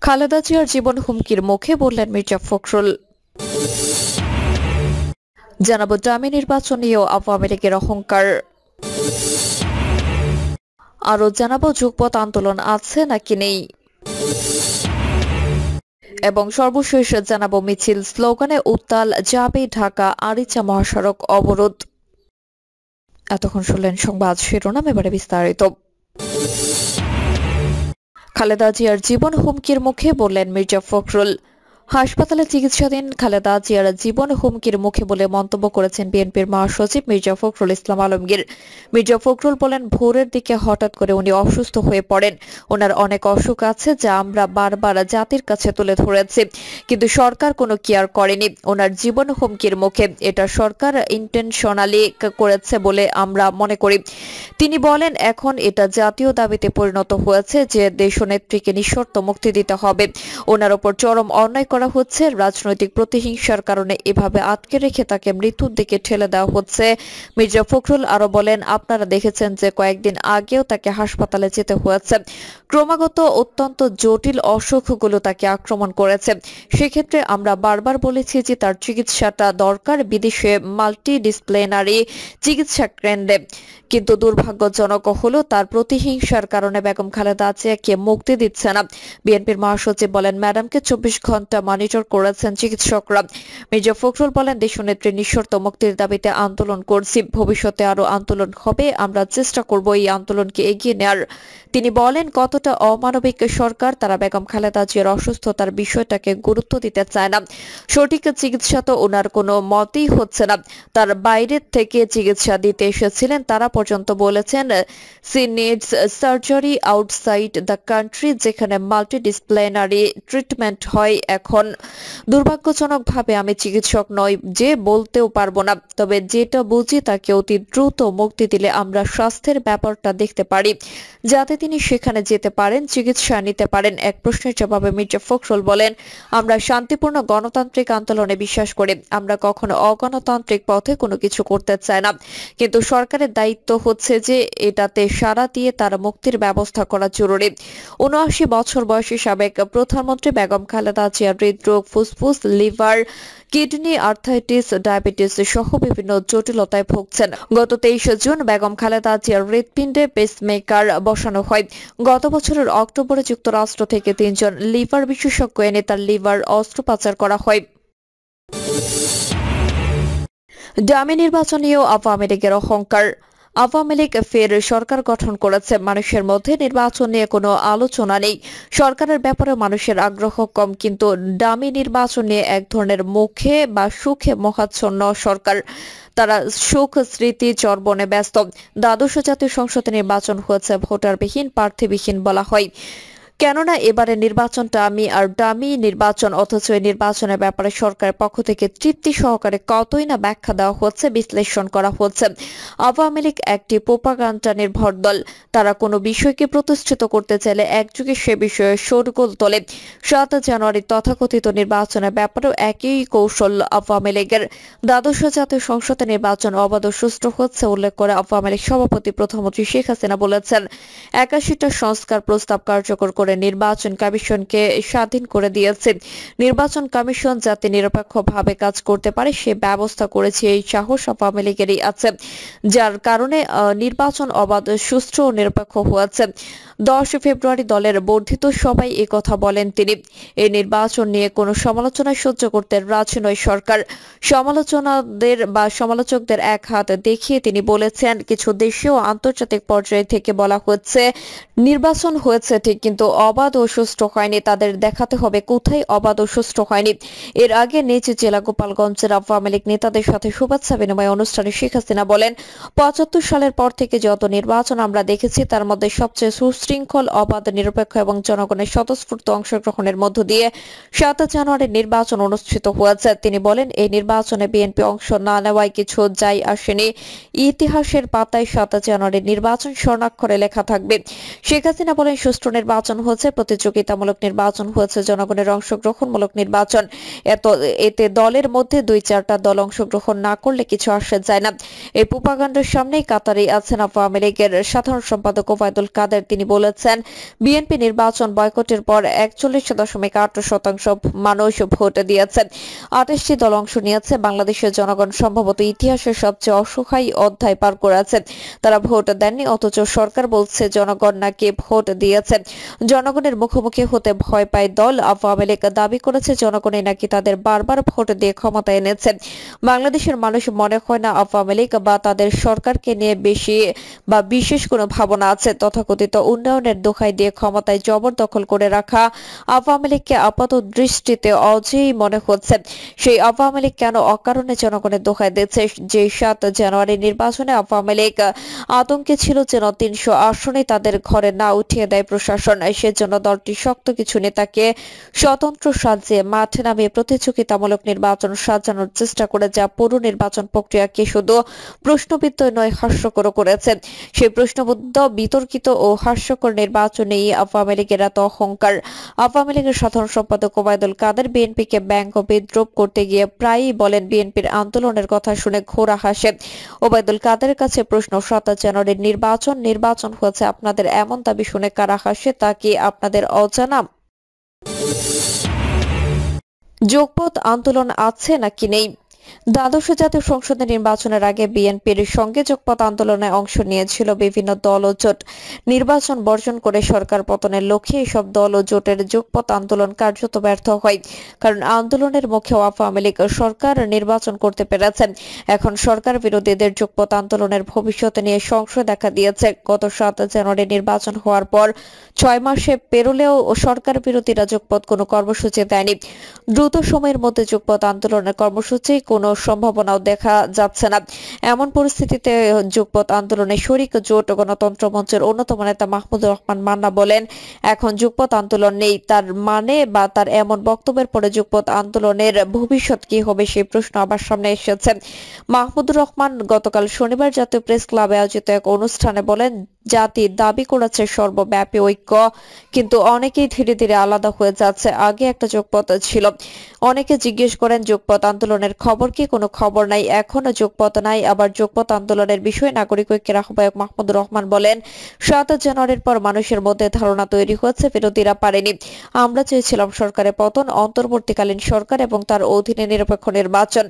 খালেদা জিয়ার জীবন হুমকির মুখে বললেন মির্জা ফখরুল। জানাবো ডামি নির্বাচন নিয়েও আওয়ামী লীগের অহংকার। আরও জানাবো যুগপৎ আন্দোলন আছে নাকি নেই, এবং সর্বশেষ জানাবো মিছিল স্লোগানে উত্তাল যাবে ঢাকা আরিচা মহাসড়ক অবরোধ। এতক্ষণ শুনলেন সংবাদ শিরোনাম, এবারে বিস্তারিত। খালেদা জিয়ার জীবন হুমকির মুখে বললেন মির্জা ফখরুল। হাসপাতালে চিকিৎসাধীন খালেদা জিয়ার জীবন হুমকির মুখে বলে মন্তব্য করেছেন বিএনপির মহাসচিব মির্জা ফখরুল ইসলাম আলমগীর। মির্জা ফখরুল বলেন, ভোরের দিকে হঠাৎ করে উনি অসুস্থ হয়ে পড়েন। ওনার অনেক অসুখ আছে যা আমরা বারবার জাতির কাছে তুলে ধরেছি, কিন্তু সরকার কোনো কেয়ার করেনি। ওনার জীবন হুমকির মুখে এটা সরকার ইন্টেনশনালি করেছে বলে আমরা মনে করি। তিনি বলেন, এখন এটা জাতীয় দাবিতে পরিণত হয়েছে যে দেশনেত্রীকে নিঃশর্ত মুক্তি দিতে হবে। ওনার ওপর চরম অন্যায় করা হচ্ছে। রাজনৈতিক প্রতিহিংসার কারণে এভাবে আটকে রেখে তাকে মৃত্যুর দিকে ঠেলে দেওয়া হচ্ছে। মির্জা ফখরুল আরো বলেন, আপনারা দেখেছেন যে কয়েকদিন আগেও তাকে হাসপাতালে যেতে হয়েছে। ক্রমাগত অত্যন্ত জটিল অসুখগুলো তাকে আক্রমণ করেছে। সেক্ষেত্রে আমরা বারবার বলেছি যে তার চিকিৎসাটা দরকার বিদেশে মাল্টিডিসিপ্লিনারি চিকিৎসা কেন্দ্রে, কিন্তু দুর্ভাগ্যজনক হলো তার প্রতিহিংসার কারণে বেগম খালেদা জিয়াকে মুক্তি দিচ্ছে না। বিএনপির মহাসচিব বলেন, ম্যাডামকে 24 ঘন্টা মনিটর করেছেন চিকিৎসকরা। মির্জা ফখরুল বলেন, দেশনেত্রীর নিঃশর্ত মুক্তির দাবিতে আন্দোলন করছি, ভবিষ্যতে আরো আন্দোলন হবে। আমরা চেষ্টা করব এই আন্দোলনকে এগিয়ে নেওয়ার। তিনি বলেন, কতটা অমানবিক সরকার, তারা বেগম খালেদা জিয়ার অসুস্থতার বিষয়টাকে গুরুত্ব দিতে চায় না। সঠিক চিকিৎসা তো ওনার কোনো মতেই হচ্ছে না। তার বাইরের থেকে চিকিৎসা দিতে এসেছিলেন তারা পর্যন্ত বলেছেন she needs surgery outside the country, যেখানে মাল্টিডিসিপ্লিনারি ট্রিটমেন্ট হয়। এখন দুর্ভাগ্যজনকভাবে আমি চিকিৎসক নই যে বলতেও পারবো না, তবে যেটা বুঝি তাকে অতি দ্রুত মুক্তি দিলে আমরা স্বাস্থ্যের ব্যাপারটা দেখতে পারি, যাতে তিনি সেখানে যেতে পারেন, চিকিৎসা নিতে পারেন। এক প্রশ্নের জবাবে মির্জা ফখরুল বলেন, আমরা শান্তিপূর্ণ গণতান্ত্রিক আন্দোলনে বিশ্বাস করি। আমরা কখনো অগণতান্ত্রিক পথে কোনো কিছু করতে চাই না, কিন্তু সরকারের দায়িত্ব হচ্ছে যে এটাতে সাড়া দিয়ে তার মুক্তির ব্যবস্থা করা জরুরি। ৭৯ বছর বয়সী সাবেক প্রধানমন্ত্রী বেগম খালেদা জিয়া হৃদরোগ, ফুসফুস, লিভার, কিডনি, আর্থাইটিস, ডায়াবেটিস সহ বিভিন্ন জটিলতায় ভুগছেন। গত 23 জুন বেগম খালেদা জিয়ার হৃৎপিণ্ডে পেসমেকার বসানো হয়। গত বছরের অক্টোবরে যুক্তরাষ্ট্র থেকে 3 জন লিভার বিশেষজ্ঞ এনে তার লিভার অস্ত্রোপচার করা হয়। ডামি নির্বাচন নিয়েও আওয়ামী লীগের অহংকার। আওয়ামী লীগ ফের সরকার গঠন করেছে, মানুষের মধ্যে নির্বাচন নিয়ে কোনো আলোচনা নেই। সরকারের ব্যাপারে মানুষের আগ্রহ কম, কিন্তু ডামি নির্বাচন নিয়ে এক ধরনের মুখে বা সুখে মহাচ্ছন্ন সরকার। তারা সুখ স্মৃতি চর্বণে ব্যস্ত। দ্বাদশ জাতীয় সংসদে নির্বাচন হয়েছে ভোটারবিহীন, প্রার্থীবিহীন বলা হয়। কেননা এবারে নির্বাচনটা ডামি নির্বাচন, অথচ এই নির্বাচনের ব্যাপারে সরকারের পক্ষ থেকে তৃপ্তি সহকারে কতই না ব্যাখ্যা দেওয়া হচ্ছে, বিশ্লেষণ করা হচ্ছে। আওয়ামী লীগ একটি প্রোপাগান্ডা নির্ভর দল। তারা কোনো বিষয়কে প্রতিষ্ঠিত করতে চাইলে একযুগে সে বিষয়ে শোরগোল তোলে। 7 জানুয়ারি তথাকথিত নির্বাচনের ব্যাপারেও একই কৌশল আওয়ামী লীগের। দ্বাদশ জাতীয় সংসদে নির্বাচন অবাধ ও সুষ্ঠু হচ্ছে উল্লেখ করে আওয়ামী লীগ সভাপতি প্রধানমন্ত্রী শেখ হাসিনা বলেছেন, 81টা সংস্কার প্রস্তাব কার্যকর করে নির্বাচন কমিশনকে স্বাধীন করে দিয়েছে। নির্বাচন কমিশন যাতে নিরপেক্ষভাবে কাজ করতে পারে সে ব্যবস্থা করেছে। এই সাহস আওয়ামী লীগেরই আছে, যার কারণে নির্বাচন অবাধ, সুষ্ঠু ও নিরপেক্ষ হয়েছে। 10 ফেব্রুয়ারি দলের বর্ধিত সভায় একথা বলেন তিনি। এই নির্বাচন নিয়ে কোনো সমালোচনা সহ্য করতে রাজি নয় সরকার। সমালোচকদের এক হাত দেখিয়ে তিনি বলেছেন, কিছু দেশীয় ও আন্তর্জাতিক পর্যায়ে থেকে বলা হচ্ছে নির্বাচন হয়েছে ঠিক, কিন্তু অবাধ ও সুষ্ঠু হয়নি। তাদের দেখাতে হবে কোথায় অবাধ ও সুষ্ঠু হয়নি। এর আগে নিজ জেলা গোপালগঞ্জের আওয়ামী লীগ নেতাদের সাথে শুভেচ্ছা বিনিময় অনুষ্ঠানে শেখ হাসিনা বলেন, 75 সালের পর থেকে যত নির্বাচন আমরা দেখেছি তার মধ্যে সবচেয়ে সুশৃঙ্খল, অবাধ, নিরপেক্ষ এবং জনগণের স্বতঃস্ফূর্ত অংশগ্রহণের মধ্য দিয়ে 7 জানুয়ারি নির্বাচন অনুষ্ঠিত হয়েছে। তিনি বলেন, এই নির্বাচনে বিএনপি অংশ না নেওয়ায় কিছু যাই আসেনি। ইতিহাসের পাতায় 7 জানুয়ারি নির্বাচন স্বর্ণাক্ষরে লেখা থাকবে। শেখ হাসিনা বলেন, সুষ্ঠু নির্বাচন হয়েছে, প্রতিযোগিতামূলক নির্বাচন হয়েছে, জনগণের অংশগ্রহণমূলক নির্বাচন। এতে দলের মধ্যে 2-4টা দল অংশগ্রহণ না করলে কিছু আসে যায় না। এই প্রোপাগান্ডার সামনেই কাতারে আছেন আওয়ামী লীগের সাধারণ সম্পাদক ওবায়দুল কাদের। তিনি বলেছেন, বিএনপি নির্বাচন বয়কটের পর 41.8% মানুষ ভোট দিয়েছেন। 28টি দল অংশ নিয়েছে। বাংলাদেশের জনগণ সম্ভবত ইতিহাসের সবচেয়ে অসহায় অধ্যায় পার করেছে। তারা ভোট দেননি, অথচ সরকার বলছে জনগণ নাকি ভোট দিয়েছে। জনগণের মুখোমুখি হতে ভয় পায় দল আওয়ামী লীগ দাবি করেছে জনগণই নাকি তাদের বারবার ভোট দিয়ে ক্ষমতা এনেছে। বাংলাদেশের মানুষ মনে হয় না আওয়ামী লীগ বা তাদের সরকারকে নিয়ে বিশেষ কোনো ভাবনা আছে। তথাকথিত উন্নয়নের দোহাই দিয়ে ক্ষমতায় জবরদখল করে রাখা আওয়ামী লীগকে আপাত দৃষ্টিতে অজেয় মনে হচ্ছে। সেই আওয়ামী লীগ কেন অকারণে জনগণের দোহাই দিচ্ছে? যে 7 জানুয়ারি নির্বাচনে আওয়ামী লীগ আতঙ্কে ছিল যেন 300 আসনে তাদের ঘরে না উঠিয়ে দেয় প্রশাসন। সেজন্য দলটি শক্ত কিছু নেতাকে স্বতন্ত্র সাজিয়ে মাঠে নামিয়ে প্রতিযোগিতামূলক নির্বাচন সাজানোর চেষ্টা করে, যা পুরো নির্বাচন প্রক্রিয়াকে শুধু প্রশ্নবিদ্ধ নয় হাস্যকর করেছে। সেই প্রশ্নবিদ্ধ, বিতর্কিত ও হাস্যকর নির্বাচনেই আওয়ামী লীগের এত অহংকার। আওয়ামী লীগের সাধারণ সম্পাদক ওবায়দুল কাদের বিএনপিকে ব্যঙ্গ বিদ্রুপ করতে গিয়ে প্রায়ই বলেন, বিএনপির আন্দোলনের কথা শুনে ঘোড়া হাসে। ওবায়দুল কাদেরের কাছে প্রশ্ন, 7 জানুয়ারির নির্বাচন হয়েছে, আপনাদের এমন দাবি শুনে কারা হাসে তা কি আপনাদের অজানা? যোগপথ আন্দোলন আছে নাকি নেই? দ্বাদশ জাতীয় সংসদের নির্বাচনের আগে বিএনপির সঙ্গে যোগপথ আন্দোলনে অংশ নিয়েছিল বিভিন্ন দল ও জোট। নির্বাচন বর্জন করে সরকার পতনের লক্ষ্যে এসব দল ও জোটের যোগপথ আন্দোলন কার্যত ব্যর্থ হয়। কারণ আন্দোলনের মুখে আওয়ামী লীগ সরকার নির্বাচন করতে পেরেছে। এখন সরকার বিরোধীদের যোগপথ আন্দোলনের ভবিষ্যৎ নিয়ে সংশয় দেখা দিয়েছে। গত 7 জানুয়ারি নির্বাচন হওয়ার পর 6 মাসে পেরোলেও সরকার বিরোধীরা যোগপথ কোনো কর্মসূচি দেয়নি। দ্রুত সময়ের মধ্যে যোগপথ আন্দোলনের কর্মসূচি কোনো সম্ভাবনাও দেখা যাচ্ছে না। এমন পরিস্থিতিতে যোগপথ আন্দোলনে শরিক জোট গণতন্ত্র মঞ্চের অন্যতম নেতা মাহমুদুর রহমান মান্না বলেন, এখন যোগপথ আন্দোলন নেই। তার মানে বা তার এমন বক্তব্যের পরে যোগপথ আন্দোলনের ভবিষ্যৎ কি হবে সেই প্রশ্ন আবার সামনে এসেছে। মাহমুদুর রহমান গতকাল শনিবার জাতীয় প্রেস ক্লাবে আয়োজিত এক অনুষ্ঠানে বলেন, জাতি দাবি করেছে সর্বব্যাপী ঐক্য, কিন্তু অনেকেই ধীরে ধীরে আলাদা হয়ে যাচ্ছে। আগে একটা যোগপথ ছিল। অনেকে জিজ্ঞেস করেন যোগপথ আন্দোলনের খবর কি? কোনো খবর নাই, এখনো যোগপথ নাই। আবার যোগপথ আন্দোলনের বিষয়ে নাগরিক ঐক্যের আহ্বায়ক মাহমুদুর রহমান বলেন, 7 জানুয়ারির পর মানুষের মধ্যে ধারণা তৈরি হচ্ছে, বিরোধীরা পারেনি। আমরা চেয়েছিলাম সরকারের পতন, অন্তর্বর্তীকালীন সরকার এবং তার অধীনে নিরপেক্ষ নির্বাচন।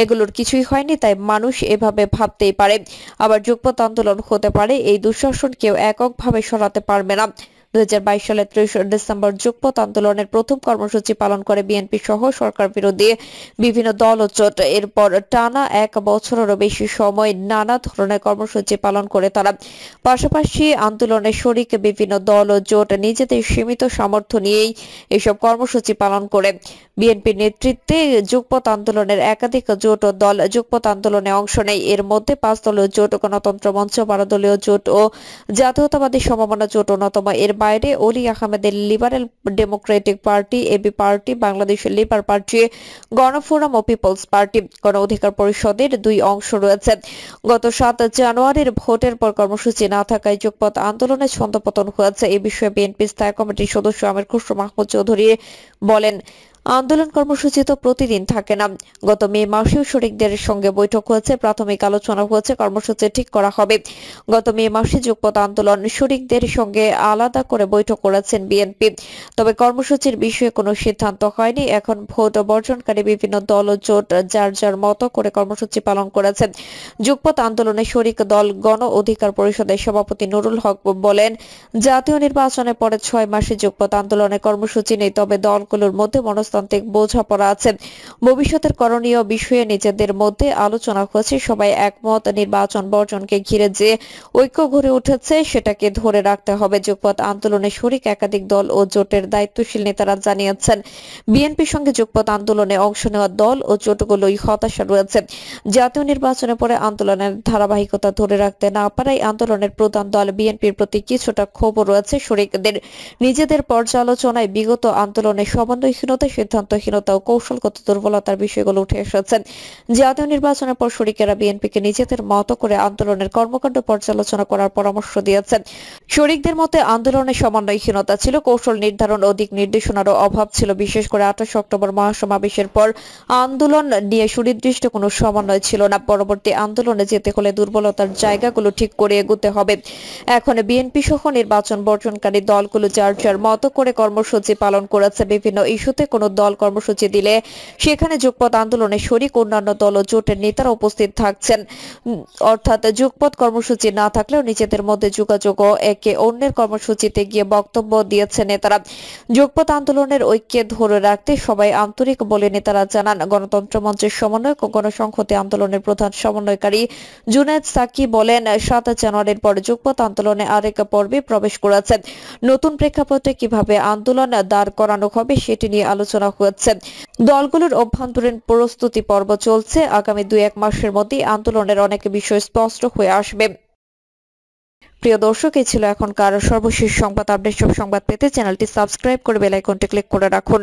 এগুলোর কিছুই হয়নি, তাই মানুষ এভাবে ভাবতেই পারে। আবার যোগপথ আন্দোলন হতে পারে, এই দুঃশাসন কেউ এককভাবে সরাতে পারবে না। 2022 সালের 30 ডিসেম্বর যোগপথ আন্দোলনের প্রথম কর্মসূচি পালন করে বিএনপি সহ সরকার বিরোধী বিভিন্ন দল ও জোট। এরপর টানা 1 বছরেরও বেশি সময় নানা ধরনের কর্মসূচি পালন করে তারা। পাশাপাশি আন্দোলনের শরিক বিভিন্ন দল ও জোট নিজেদের সীমিত সামর্থ্য নিয়েই এসব কর্মসূচি পালন করে। বিএনপির নেতৃত্বে যোগপথ আন্দোলনের একাধিক জোট ও দল যোগপথ আন্দোলনে অংশ নেয়। এর মধ্যে 5 দলীয় জোট, গণতন্ত্র মঞ্চ, 12 দলীয় জোট ও জাতীয়তাবাদী সমমনা জোট অন্যতম। এর বাইরে অলি আহমেদের liberal democratic party, AB party, Bangladesh labour party, Gano Forum ও পিপলস পার্টি, গণ অধিকার পরিষদের 2 অংশ রয়েছে। গত 7 জানুয়ারির ভোটের পর কর্মসূচি না থাকায় যোগপথ আন্দোলনে ছন্দপতন হয়েছে। এই বিষয়ে বিএনপি স্থায়ী কমিটির সদস্য আমির খসরু মাহমুদ চৌধুরী বলেন, আন্দোলন কর্মসূচি তো প্রতিদিন থাকে না। গত মে মাসেও শরিকদের সঙ্গে বৈঠক হয়েছে, প্রাথমিক আলোচনা হয়েছে, কর্মসূচি ঠিক করা হবে। গত মে মাসে যোগপথ আন্দোলন শরিকদের সঙ্গে আলাদা করে বৈঠক করেছেন বিএনপি, তবে কর্মসূচির বিষয়ে কোনো সিদ্ধান্ত হয়নি। এখন ভোট বর্জনকারী বিভিন্ন দল ও জোট যার যার মতো করে কর্মসূচি পালন করেছে। যোগপথ আন্দোলনে শরিক দল গণ অধিকার পরিষদের সভাপতি নুরুল হক বলেন, জাতীয় নির্বাচনের পরে 6 মাসে যোগপথ আন্দোলনের কর্মসূচি নেই, তবে দলগুলোর মধ্যে মনস্তান্ত্রিক বোঝাপড়া আছে। ভবিষ্যতের করণীয় বিষয়ে নিজেদের মধ্যে আলোচনা হয়েছে। সবাই একমত, নির্বাচন বর্জনকে ঘিরে যে ঐক্য গড়ে উঠেছে সেটাকে ধরে রাখতে হবে। যোগপথ আন্দোলনে শরিক একাধিক দল ও জোটের দায়িত্বশীল নেতারা জানিয়েছেন, বিএনপির সঙ্গে যোগপথ আন্দোলনে অংশ নেওয়া দল ও জোটগুলোই হতাশা রয়েছে। জাতীয় নির্বাচনের পরে আন্দোলনের ধারাবাহিকতা ধরে রাখতে না পারায় আন্দোলনের প্রধান দল বিএনপির প্রতি কিছুটা ক্ষোভ রয়েছে শরিকদের। নিজেদের পর্যালোচনায় বিগত আন্দোলনের সমন্বয়হীনতা, সিদ্ধান্তহীনতা ও কৌশলগত দুর্বলতার বিষয়গুলো উঠে এসেছে। জাতীয় নির্বাচনের পর শরিকেরা বিএনপিকে নিজেদের মতো করে আন্দোলনের কর্মকাণ্ড পর্যালোচনা করার পরামর্শ দিয়েছেন। শরিকদের মতে আন্দোলনের সমন্বয়হীনতা ছিল, কৌশল নির্ধারণ ও দিক নির্দেশনারও অভাব ছিল। বিশেষ করে 28 অক্টোবর মহাসমাবেশের পর আন্দোলন নিয়ে সুনির্দিষ্ট কোনো সমন্বয় ছিল না। পরবর্তী আন্দোলনে যেতে হলে দুর্বলতার জায়গাগুলো ঠিক করে এগোতে হবে। এখন বিএনপি সহ নির্বাচন বর্জনকারী দলগুলো যার যার মতো করে কর্মসূচি পালন করেছে। বিভিন্ন ইস্যুতে কোনো দল কর্মসূচি দিলে সেখানে যুগপৎ আন্দোলনে শরিক অন্যান্য দল ও জোটের নেতারা উপস্থিত থাকছেন। অর্থাৎ যুগপৎ কর্মসূচি না থাকলেও নিজেদের মধ্যে যোগাযোগ ও একে অন্যের কর্মসূচিতে গিয়ে বক্তব্য দিয়েছে নেতারা। যুগপৎ আন্দোলনের ঐক্যে ধরে রাখতে সবাই আন্তরিক বলে নেতারা জানান। গণতন্ত্র মঞ্চের সমন্বয়ক ও গণসংহতি আন্দোলনের প্রধান সমন্বয়কারী জুনেদ সাকি বলেন, 7 জানুয়ারির পর যুগপৎ আন্দোলনে আরেক পর্বে প্রবেশ করেছে। নতুন প্রেক্ষাপটে কিভাবে আন্দোলন দাঁড় করানো হবে সেটি নিয়ে আলোচনা হচ্ছে। দলগুলোর অভ্যন্তরীণ প্রস্তুতি পর্ব চলছে। আগামী 2-1 মাসের মধ্যেই আন্দোলনের অনেক বিষয় স্পষ্ট হয়ে আসবে। প্রিয় দর্শক, এই ছিল এখনকার সর্বশেষ সংবাদ আপডেট। সব সংবাদ পেতে চ্যানেলটি সাবস্ক্রাইব করে বেল আইকনটি ক্লিক করে রাখুন।